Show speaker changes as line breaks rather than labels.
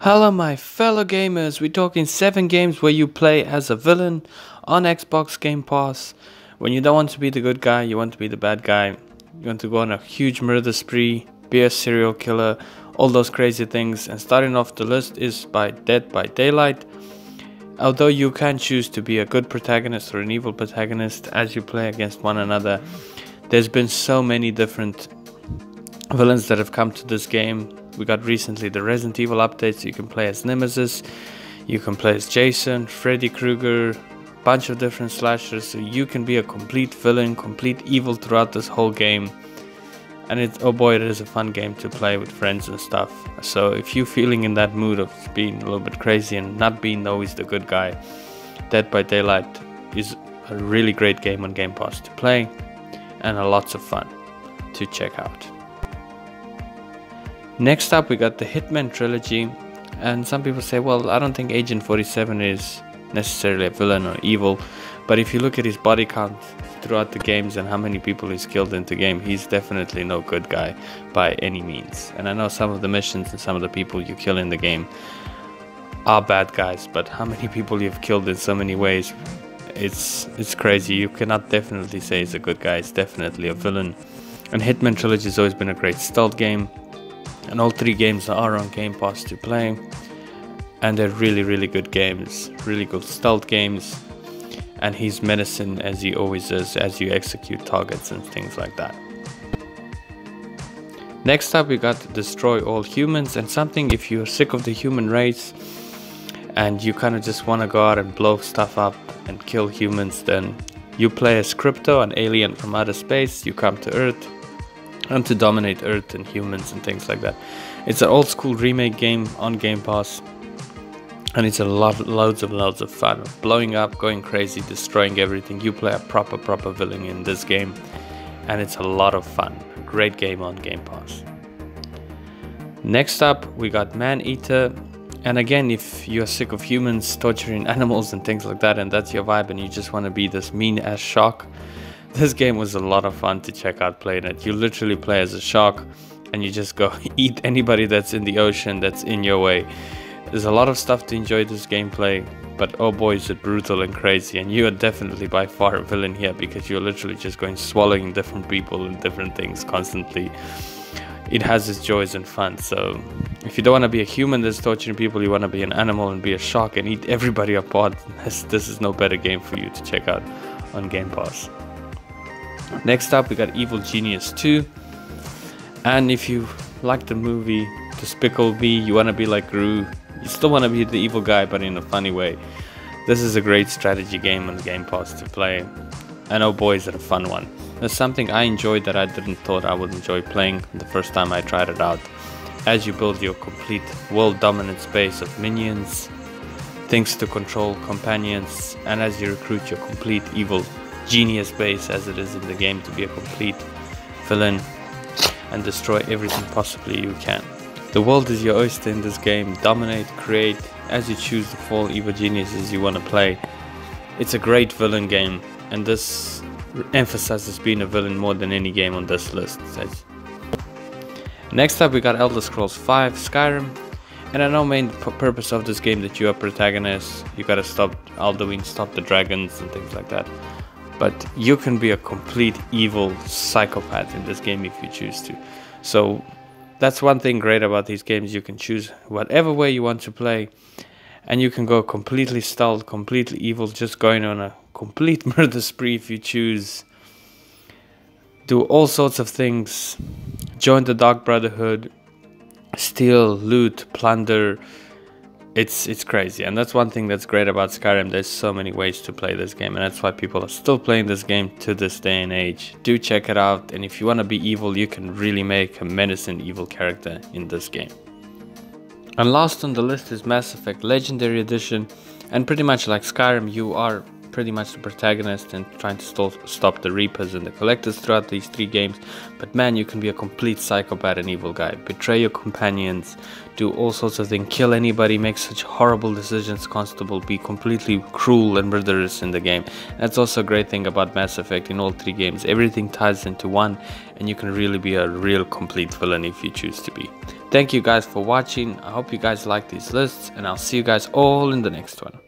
Hello, my fellow gamers. We're talking 7 games where you play as a villain on Xbox Game Pass. When you don't want to be the good guy, you want to be the bad guy. You want to go on a huge murder spree, be a serial killer, all those crazy things. And starting off the list is by Dead by Daylight. Although you can choose to be a good protagonist or an evil protagonist as you play against one another, there's been so many different villains that have come to this game. We got recently the Resident Evil updates. You can play as Nemesis, you can play as Jason, Freddy Krueger, bunch of different slashers, so you can be a complete villain, complete evil throughout this whole game. And oh boy, it is a fun game to play with friends and stuff. So if you're feeling in that mood of being a little bit crazy and not being always the good guy, Dead by Daylight is a really great game on Game Pass to play and a lots of fun to check out. Next up, we got the Hitman trilogy, and some people say, well, I don't think Agent 47 is necessarily a villain or evil, but if you look at his body count throughout the games and how many people he's killed in the game, he's definitely no good guy by any means. And I know some of the missions and some of the people you kill in the game are bad guys, but how many people you've killed in so many ways, it's crazy. You cannot definitely say he's a good guy, it's definitely a villain. And Hitman trilogy has always been a great stealth game. And all 3 games are on Game Pass to play, and they're really good games, really good stealth games, and he's menacing as he always is as you execute targets and things like that. Next up, we got Destroy All Humans, and something if you're sick of the human race and you kind of just want to go out and blow stuff up and kill humans, then you play as Crypto, an alien from outer space. You come to Earth and to dominate Earth and humans and things like that. It's an old school remake game on Game Pass, and it's loads of fun. Blowing up, going crazy, destroying everything. You play a proper villain in this game, and it's a lot of fun. Great game on Game Pass. Next up, we got Man-Eater. And again, if you're sick of humans torturing animals and things like that, and that's your vibe, and you just want to be this mean-ass shark, this game was a lot of fun to check out playing it. You literally play as a shark and you just go eat anybody that's in the ocean that's in your way. There's a lot of stuff to enjoy this gameplay, but oh boy is it brutal and crazy, and you are definitely by far a villain here because you're literally just going swallowing different people and different things constantly. It has its joys and fun, so if you don't want to be a human that's torturing people, you want to be an animal and be a shark and eat everybody apart, this is no better game for you to check out on Game Pass. Next up, we got Evil Genius 2, and if you like the movie Despicable Me, you want to be like Gru, you still want to be the evil guy but in a funny way, this is a great strategy game on Game Pass to play, and oh boy is it a fun one. There's something I enjoyed that I didn't thought I would enjoy playing the first time I tried it out. As you build your complete world dominant space of minions, things to control, companions, and as you recruit your complete evil genius base as it is in the game to be a complete villain and destroy everything possibly you can. The world is your oyster in this game. Dominate, create, as you choose the 4 evil geniuses you want to play. It's a great villain game, and this emphasizes being a villain more than any game on this list. Next up, we got Elder Scrolls V Skyrim, and I know main purpose of this game that you are protagonist. You gotta stop Alduin, stop the dragons and things like that. But you can be a complete evil psychopath in this game if you choose to. So that's one thing great about these games. You can choose whatever way you want to play, and you can go completely stealth, completely evil, just going on a complete murder spree if you choose. Do all sorts of things. Join the Dark Brotherhood, steal, loot, plunder. It's crazy, and that's one thing that's great about Skyrim. There's so many ways to play this game, and that's why people are still playing this game to this day and age. Do check it out, and if you want to be evil, you can really make a menacing evil character in this game. And last on the list is Mass Effect Legendary Edition, and pretty much like Skyrim, you are pretty much the protagonist and trying to stop the Reapers and the Collectors throughout these 3 games. But man, you can be a complete psychopath and evil guy, betray your companions, do all sorts of things, kill anybody, make such horrible decisions, Constable, be completely cruel and murderous in the game. That's also a great thing about Mass Effect. In all 3 games, everything ties into one, and you can really be a real complete villain if you choose to be. Thank you guys for watching. I hope you guys like these lists, and I'll see you guys all in the next one.